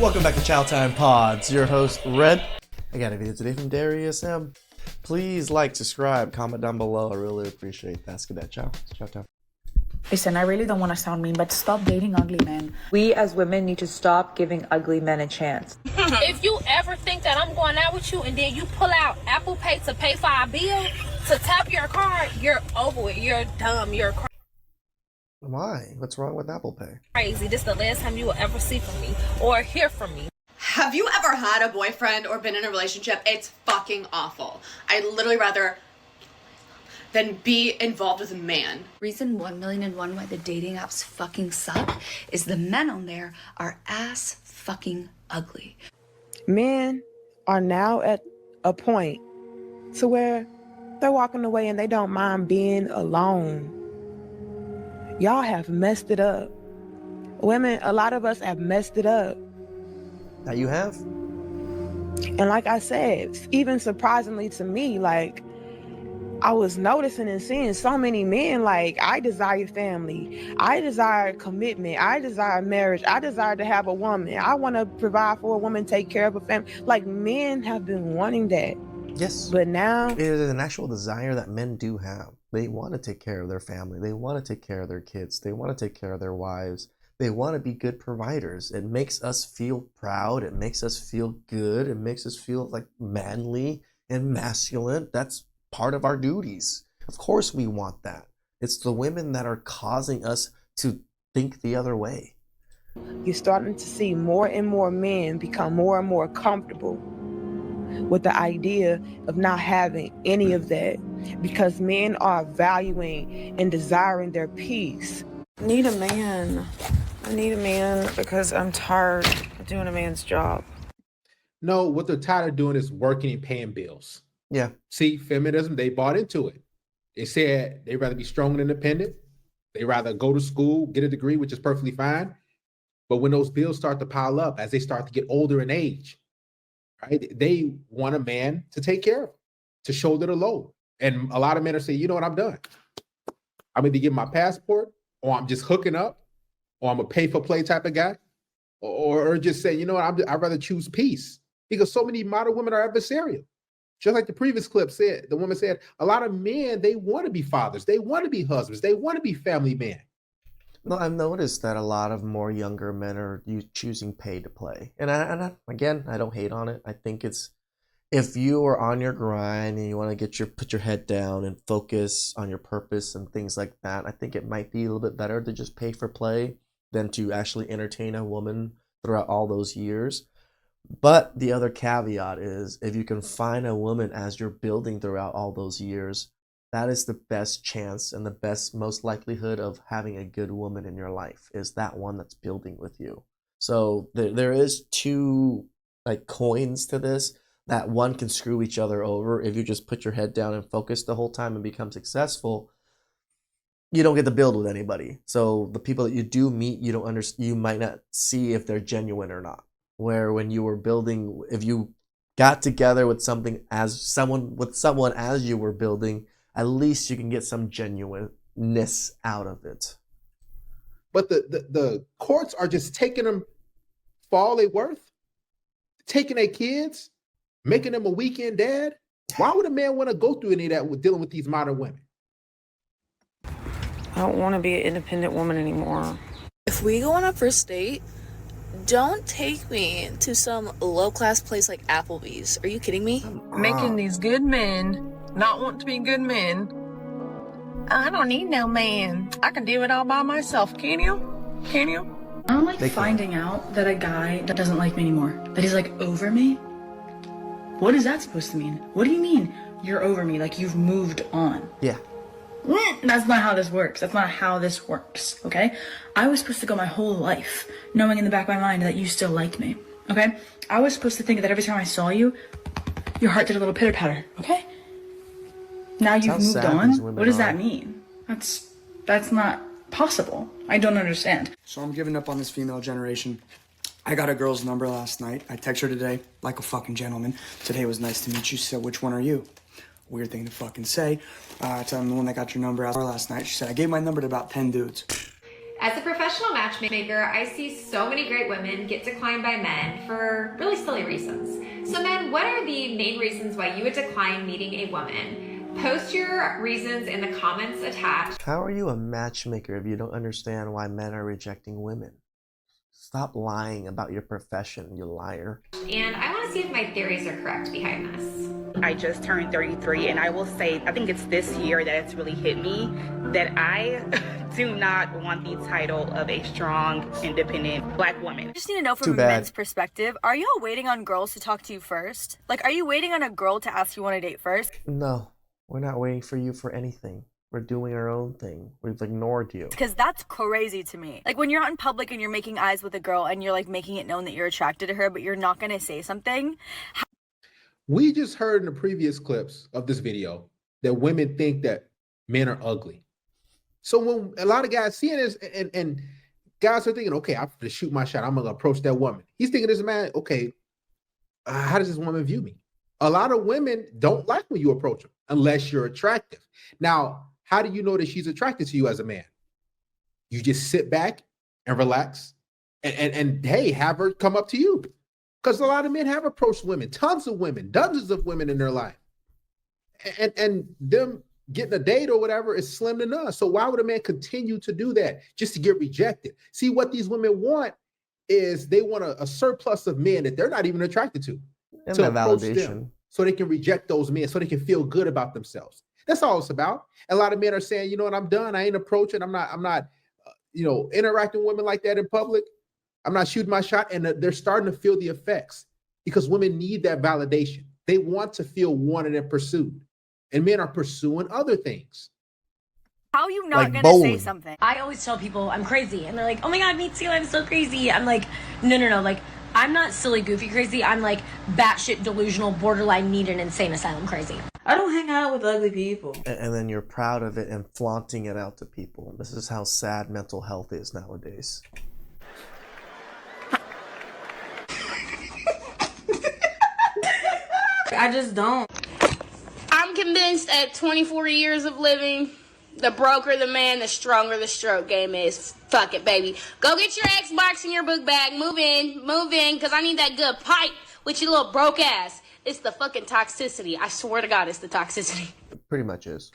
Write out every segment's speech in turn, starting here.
Welcome back to Chow Time Pods. Your host, Red. I got a video today from Darius M. Please like, subscribe, comment down below. I really appreciate that. Let's get that chow. Chow time. Listen, I really don't want to sound mean, but stop dating ugly men. We as women need to stop giving ugly men a chance. If you ever think that I'm going out with you and then you pull out Apple Pay to pay for our bill, to tap your card, you're over it. You're dumb. You're Why? What's wrong with Apple Pay? crazy. This is the last time you will ever see from me or hear from me. Have you ever had a boyfriend or been in a relationship? It's fucking awful. I'd literally rather than be involved with a man. Reason 1,000,001 why the dating apps fucking suck is the men on there are ass fucking ugly. Men are now at a point to where they're walking away and they don't mind being alone. Y'all have messed it up. Women, a lot of us have messed it up. That you have? And like I said, even surprisingly to me, like, I was noticing and seeing so many men, like, I desire family. I desire commitment. I desire marriage. I desire to have a woman. I want to provide for a woman, take care of a family. Like, men have been wanting that. Yes. But now it is an actual desire that men do have. They want to take care of their family. They want to take care of their kids. They want to take care of their wives. They want to be good providers. It makes us feel proud. It makes us feel good. It makes us feel like manly and masculine. That's part of our duties. Of course we want that. It's the women that are causing us to think the other way. you're starting to see more and more men become more and more comfortable with the idea of not having any of that, because men are valuing and desiring their peace. I need a man because I'm tired of doing a man's job. No, what they're tired of doing is working and paying bills. Yeah. See, feminism, they bought into it. They said they'd rather be strong and independent. They rather go to school, get a degree, which is perfectly fine. But when those bills start to pile up, as they start to get older in age, right, they want a man to take care of them, to shoulder the load. And a lot of men are saying, you know what, I'm done. I'm either getting my passport, or I'm just hooking up, or I'm a pay-for-play type of guy, or just say, you know what, I'd rather choose peace. Because so many modern women are adversarial. Just like the previous clip said, the woman said, a lot of men, they want to be fathers. They want to be husbands. They want to be family men. No, I've noticed that a lot of more younger men are choosing pay to play. And again, I don't hate on it. I think it's, if you are on your grind and you want to put your head down and focus on your purpose and things like that, I think it might be a little bit better to just pay for play than to actually entertain a woman throughout all those years. But the other caveat is, if you can find a woman as you're building throughout all those years, that is the best chance and the best, most likelihood of having a good woman in your life, is that one that's building with you. So there is two like coins to this, that one can screw each other over. If you just put your head down and focus the whole time and become successful, you don't get to build with anybody. So the people that you do meet, you might not see if they're genuine or not. Where when you were building, if you got together with someone as you were building, at least you can get some genuineness out of it. But the courts are just taking them for all they're worth, taking their kids, making them a weekend dad. Why would a man want to go through any of that with dealing with these modern women? I don't want to be an independent woman anymore. If we go on a first date, don't take me to some low-class place like Applebee's. Are you kidding me? Making these good men not want to be good men. I don't need no man. I can do it all by myself. Can you? Can you? I don't like finding out that a guy that doesn't like me anymore, that he's like over me. What is that supposed to mean? What do you mean you're over me? Like you've moved on? Yeah. That's not how this works. That's not how this works, okay? I was supposed to go my whole life knowing in the back of my mind that you still like me, okay? I was supposed to think that every time I saw you, your heart did a little pitter-patter, okay? Now you've moved on? What does that mean? That's not possible. I don't understand. So I'm giving up on this female generation. I got a girl's number last night. I text her today like a fucking gentleman. Today was nice to meet you. She said, which one are you? Weird thing to fucking say. I told him the one that got your number out last night. She said, I gave my number to about 10 dudes. As a professional matchmaker, I see so many great women get declined by men for really silly reasons. So men, what are the main reasons why you would decline meeting a woman? Post your reasons in the comments attached. How are you a matchmaker if you don't understand why men are rejecting women? Stop lying about your profession, you liar. And I want to see if my theories are correct behind this. I just turned 33, and I will say, I think it's this year that it's really hit me that I do not want the title of a strong, independent Black woman. I just need to know from a men's perspective, are y'all waiting on girls to talk to you first? Like, are you waiting on a girl to ask you on a date first? No, we're not waiting for you for anything. We're doing our own thing. We've ignored you. Because that's crazy to me. Like, when you're out in public and you're making eyes with a girl and you're, like, making it known that you're attracted to her, but you're not going to say something. We just heard in the previous clips of this video that women think that men are ugly. So when a lot of guys seeing this and guys are thinking, okay, I'm going to shoot my shot. I'm going to approach that woman. He's thinking this man, okay, how does this woman view me? A lot of women don't like when you approach them unless you're attractive. Now, how do you know that she's attracted to you as a man? You just sit back and relax and hey, have her come up to you. Because a lot of men have approached women, tons of women, dozens of women in their life. And them getting a date or whatever is slim to none. So why would a man continue to do that just to get rejected? See, what these women want is they want a surplus of men that they're not even attracted to. And to that approach validation. them so they can reject those men, so they can feel good about themselves. That's all it's about. A lot of men are saying, you know what, I'm done. I ain't approaching. I'm not interacting with women like that in public. I'm not shooting my shot. And they're starting to feel the effects because women need that validation. They want to feel wanted and pursued. And men are pursuing other things. How are you not going to say something? I always tell people I'm crazy. And they're like, oh my God, me too. I'm so crazy. I'm like, no. Like, I'm not silly, goofy crazy. I'm like batshit delusional, borderline need an insane asylum crazy. I don't hang out with ugly people. And then you're proud of it and flaunting it out to people. This is how sad mental health is nowadays. I just don't. I'm convinced at 24 years of living, the broker the man, the stronger the stroke game is. Fuck it, baby. Go get your Xbox and your book bag. Move in, because I need that good pipe with your little broke ass. It's the fucking toxicity. I swear to God, it's the toxicity. It pretty much is.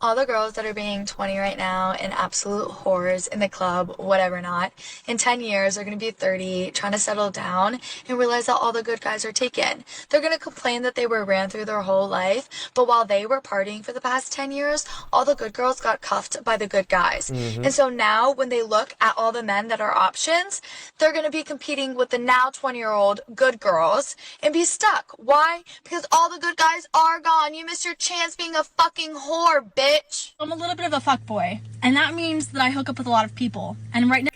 All the girls that are being 20 right now and absolute whores in the club, whatever not, in 10 years are going to be 30, trying to settle down and realize that all the good guys are taken. They're going to complain that they were ran through their whole life, but while they were partying for the past 10 years, all the good girls got cuffed by the good guys. Mhm. And so now when they look at all the men that are options, they're going to be competing with the now 20-year-old good girls and be stuck. Why? Because all the good guys are gone. You missed your chance being a fucking whore, bitch. I'm a little bit of a fuckboy, and that means that I hook up with a lot of people. And right now,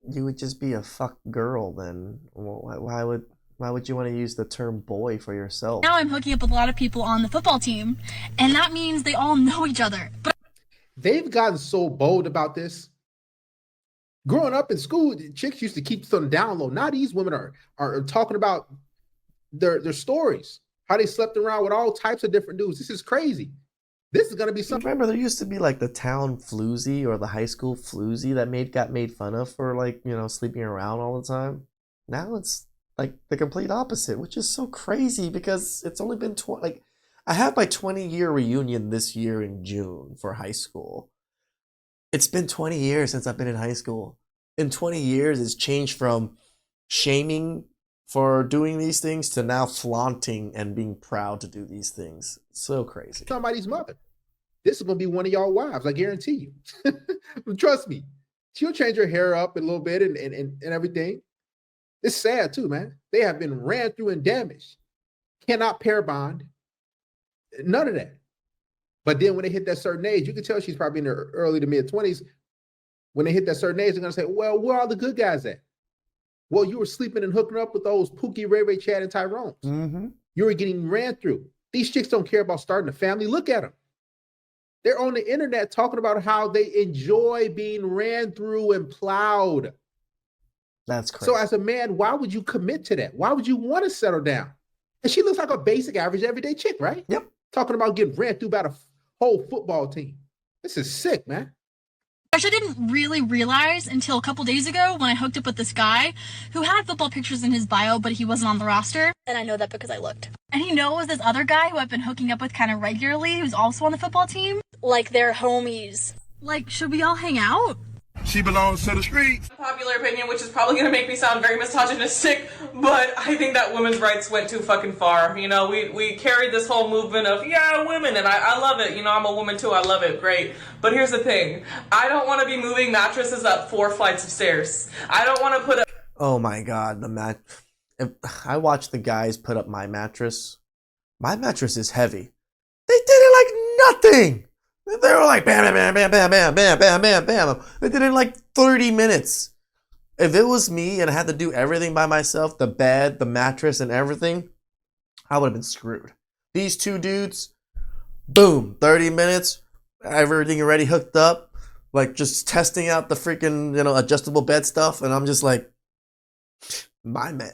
You would just be a fuck girl then. Why would you want to use the term boy for yourself? I'm hooking up with a lot of people on the football team, and that means they all know each other. But They've gotten so bold about this. Growing up in school, chicks used to keep this on the down low. Now these women are talking about their stories, how they slept around with all types of different dudes. This is crazy. This is going to be something. Remember, there used to be like the town floozy or the high school floozy that got made fun of for sleeping around all the time. Now it's like the complete opposite, which is so crazy because it's only been I have my 20-year reunion this year in June for high school. It's been 20 years since I've been in high school. In 20 years, it's changed from shaming for doing these things to now flaunting and being proud to do these things. So crazy. Somebody's mother. This is going to be one of y'all wives, I guarantee you. Trust me. She'll change her hair up a little bit and everything. It's sad too, man. They have been ran through and damaged. Cannot pair bond. None of that. But then when they hit that certain age, you can tell she's probably in her early to mid-20s. When they hit that certain age, they're going to say, well, where are all the good guys at? Well, you were sleeping and hooking up with those Pookie, Ray Ray, Chad, and Tyrones. Mm-hmm. You were getting ran through. These chicks don't care about starting a family. Look at them. They're on the internet talking about how they enjoy being ran through and plowed. That's crazy. So as a man, why would you commit to that? Why would you want to settle down? And she looks like a basic, average, everyday chick, right? Yep. Talking about getting ran through by the whole football team. This is sick, man. Actually, I didn't really realize until a couple days ago when I hooked up with this guy who had football pictures in his bio, but he wasn't on the roster. And I know that because I looked. And he knows this other guy who I've been hooking up with kind of regularly, who's also on the football team. Like, they're homies. Like, should we all hang out? She belongs to the streets. Popular opinion, which is probably going to make me sound very misogynistic, but I think that women's rights went too fucking far. You know, we carried this whole movement of, yeah, women, and I love it. You know, I'm a woman too, I love it, great. But here's the thing, I don't want to be moving mattresses up 4 flights of stairs. I don't want to put up... Oh my god, if I watch the guys put up my mattress is heavy. They did it like nothing! They were like bam, bam, bam, bam, bam, bam, bam, bam, bam. They did it in like 30 minutes. If it was me and I had to do everything by myself, the bed, the mattress, and everything, I would have been screwed. These two dudes, boom, 30 minutes, everything already hooked up, like just testing out the freaking, adjustable bed stuff, and I'm just like, my man.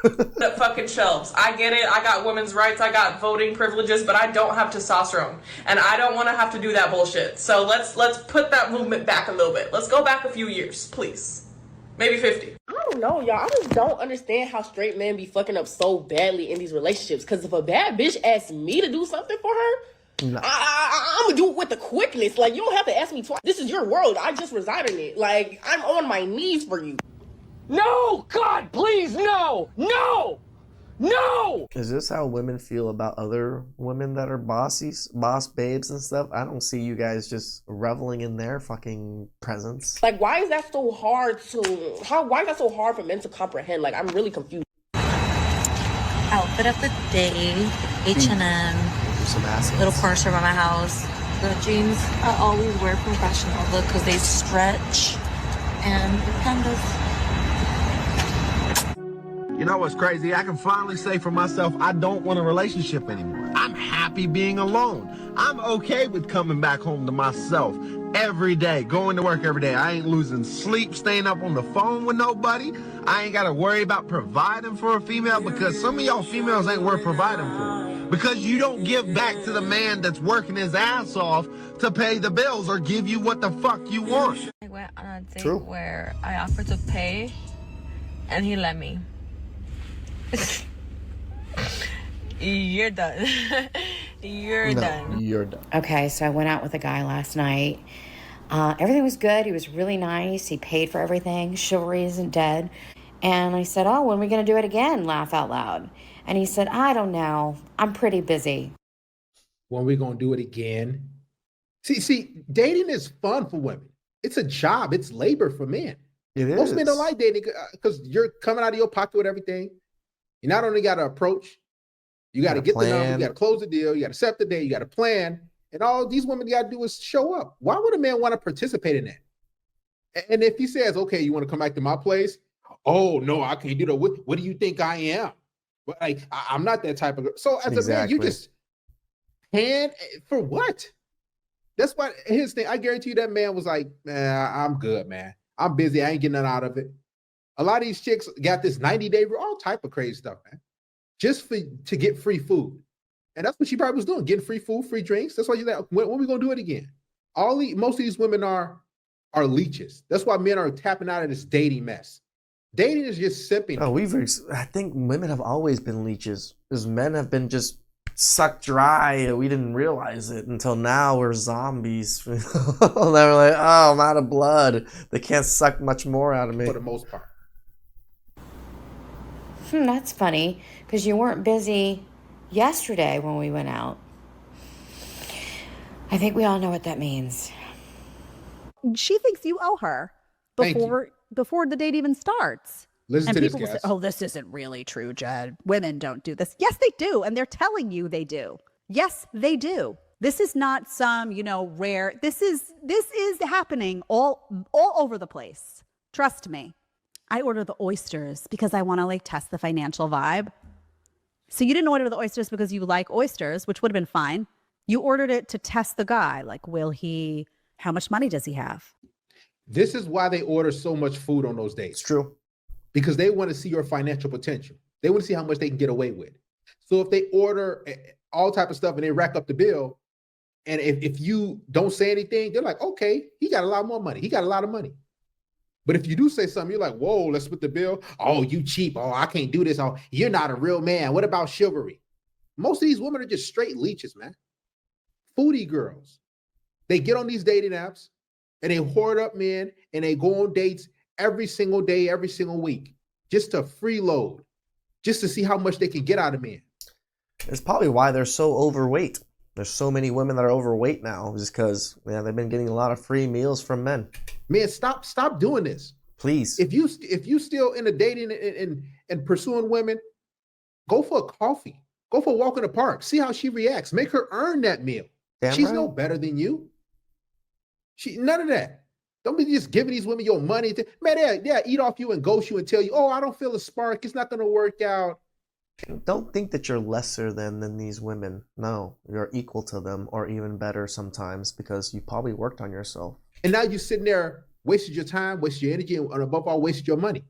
Up fucking shelves. I get it. I got women's rights. I got voting privileges, but I don't have testosterone, and I don't want to have to do that bullshit. So let's put that movement back a little bit. Let's go back a few years, please. Maybe 50. I don't know, y'all. I just don't understand how straight men be fucking up so badly in these relationships. Because if a bad bitch asks me to do something for her, no. I'm gonna do it with the quickness. Like, you don't have to ask me twice. This is your world. I just reside in it. Like, I'm on my knees for you. No! God, please, no! No! No! Is this how women feel about other women that are boss babes and stuff? I don't see you guys just reveling in their fucking presence. Like, why is that so hard why is that so hard for men to comprehend? Like, I'm really confused. Outfit of the day, H&M, little corner store by my house. The jeans I always wear professional look because they stretch and the pandas. You know what's crazy? I can finally say for myself, I don't want a relationship anymore. I'm happy being alone. I'm okay with coming back home to myself every day, going to work every day. I ain't losing sleep, staying up on the phone with nobody. I ain't got to worry about providing for a female because some of y'all females ain't worth providing for. Because you don't give back to the man that's working his ass off to pay the bills or give you what the fuck you want. I went on a date where I offered to pay and he let me. You're done. You're done. Okay, so I went out with a guy last night. Everything was good. He was really nice. He paid for everything. Chivalry isn't dead. And I said, oh, when are we going to do it again? Laugh out loud. And he said, I don't know. I'm pretty busy. When we going to do it again? See, dating is fun for women. It's a job. It's labor for men. It is. Most men don't like dating because you're coming out of your pocket with everything. You not only got to approach, you got to get the number, you got to close the deal, you got to set the date, you got to plan, and all these women got to do is show up. Why would a man want to participate in that? And if he says, okay, you want to come back to my place? Oh, no, I can't do that. What do you think I am? But like, I'm not that type of girl. So as a man, you just hand for what? That's why, here's the thing, I guarantee you that man was like, man, I'm good, man. I'm busy, I ain't getting nothing out of it. A lot of these chicks got this 90-day, all type of crazy stuff, man. Just to get free food. And that's what she probably was doing, getting free food, free drinks. That's why she's like, when are we going to do it again? Most of these women are leeches. That's why men are tapping out of this dating mess. Dating is just simping. Oh, I think women have always been leeches. Because men have been just sucked dry and we didn't realize it until now we're zombies. They were like, oh, I'm out of blood. They can't suck much more out of me. For the most part. That's funny, because you weren't busy yesterday when we went out. I think we all know what that means. She thinks you owe her before the date even starts. Listen to this, guys. Will say, oh, this isn't really true, Jed. Women don't do this. Yes, they do. And they're telling you they do. Yes, they do. This is not some, rare. This is happening all over the place. Trust me. I order the oysters because I want to test the financial vibe. So you didn't order the oysters because you like oysters, which would have been fine. You ordered it to test the guy. Like, how much money does he have? This is why they order so much food on those days. It's true. Because they want to see your financial potential. They want to see how much they can get away with. So if they order all type of stuff and they rack up the bill, And if you don't say anything, they're like, okay, he got a lot more money. He got a lot of money. But if you do say something, you're like, whoa, let's split the bill. Oh, you cheap. Oh, I can't do this. Oh, you're not a real man. What about chivalry? Most of these women are just straight leeches, man. Foodie girls. They get on these dating apps and they hoard up men and they go on dates every single day, every single week, just to freeload, just to see how much they can get out of men. It's probably why they're so overweight. There's so many women that are overweight now, just because they've been getting a lot of free meals from men. Man, stop doing this, please. If you still in the dating and pursuing women, go for a coffee, go for a walk in the park, see how she reacts, make her earn that meal. Damn She's right. no better than you. None of that. Don't be just giving these women your money. Man, they'll eat off you and ghost you and tell you, oh, I don't feel a spark. It's not going to work out. Don't think that you're lesser than these women. No, you're equal to them or even better sometimes because you probably worked on yourself. And now you're sitting there, wasted your time, wasted your energy, and above all, wasted your money.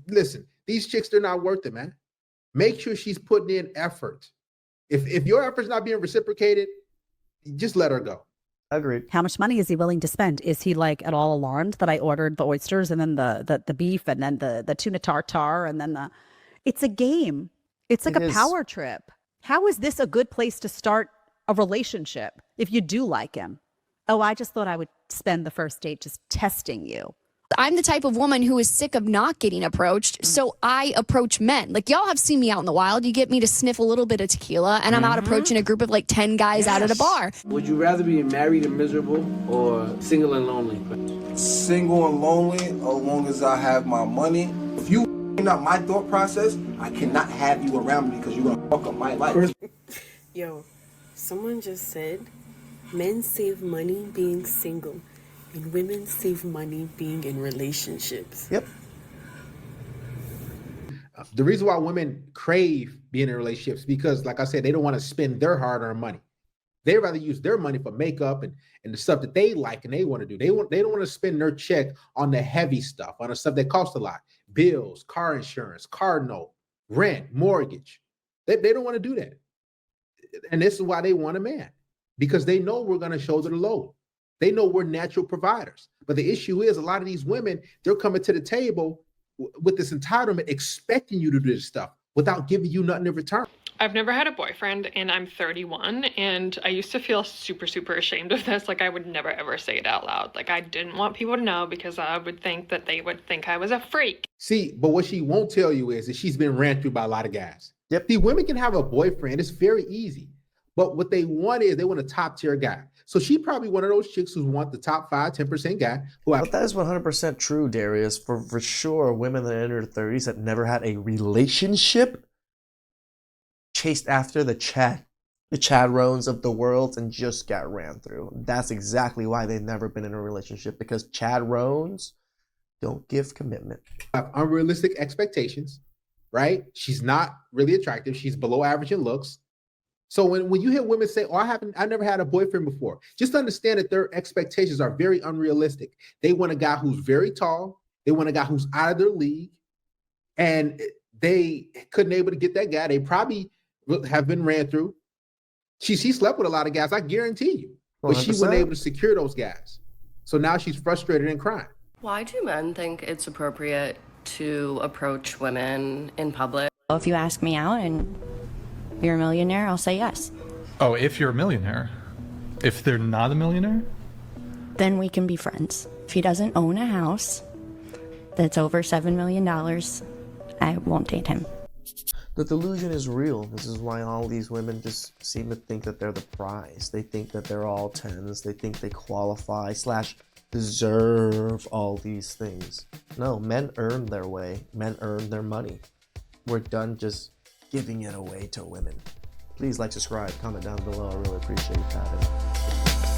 Listen, these chicks, they're not worth it, man. Make sure she's putting in effort. If your effort's not being reciprocated, just let her go. Agreed. How much money is he willing to spend? Is he like at all alarmed that I ordered the oysters and then the beef and then the tuna tartare and then it's a game. It's like a power trip. How is this a good place to start a relationship if you do like him? Oh, I just thought I would spend the first date just testing you. I'm the type of woman who is sick of not getting approached, so I approach men. Like, y'all have seen me out in the wild. You get me to sniff a little bit of tequila, and I'm out approaching a group of like 10 guys out at a bar. Would you rather be married and miserable or single and lonely? Single and lonely, as long as I have my money. If you not my thought process, I cannot have you around me because you're going to fuck up my life. Yo, someone just said men save money being single. And women save money being in relationships. Yep. The reason why women crave being in relationships because, like I said, they don't want to spend their hard-earned money. They rather use their money for makeup and the stuff that they like and they want to do. They don't want to spend their check on the heavy stuff, on the stuff that costs a lot. Bills, car insurance, car note, rent, mortgage. They don't want to do that. And this is why they want a man, because they know we're going to shoulder the load. They know we're natural providers. But the issue is a lot of these women, they're coming to the table with this entitlement, expecting you to do this stuff without giving you nothing in return. I've never had a boyfriend and I'm 31 and I used to feel super, super ashamed of this. Like I would never ever say it out loud. Like I didn't want people to know because I would think that they would think I was a freak. See, but what she won't tell you is that she's been ran through by a lot of guys. Yep. See, women can have a boyfriend. It's very easy. But what they want is they want a top tier guy. So she probably one of those chicks who want the top 5, 10% guy. But that is 100% true, Darius. For sure, women that enter their 30s that never had a relationship chased after the Chad Rones of the world and just got ran through. That's exactly why they've never been in a relationship, because Chad Rones don't give commitment. Have unrealistic expectations, right? She's not really attractive. She's below average in looks. So when you hear women say, oh, I never had a boyfriend before, just understand that their expectations are very unrealistic. They want a guy who's very tall. They want a guy who's out of their league. And they couldn't able to get that guy. They probably have been ran through. She slept with a lot of guys, I guarantee you. But 100%. She wasn't able to secure those guys. So now she's frustrated and crying. Why do men think it's appropriate to approach women in public? If you ask me out and you're a millionaire, I'll say yes. Oh, if you're a millionaire. If they're not a millionaire? Then we can be friends. If he doesn't own a house that's over $7 million, I won't date him. The delusion is real. This is why all these women just seem to think that they're the prize. They think that they're all 10s. They think they qualify / deserve all these things. No, men earn their way. Men earn their money. We're done just giving it away to women. Please like, subscribe, comment down below. I really appreciate that.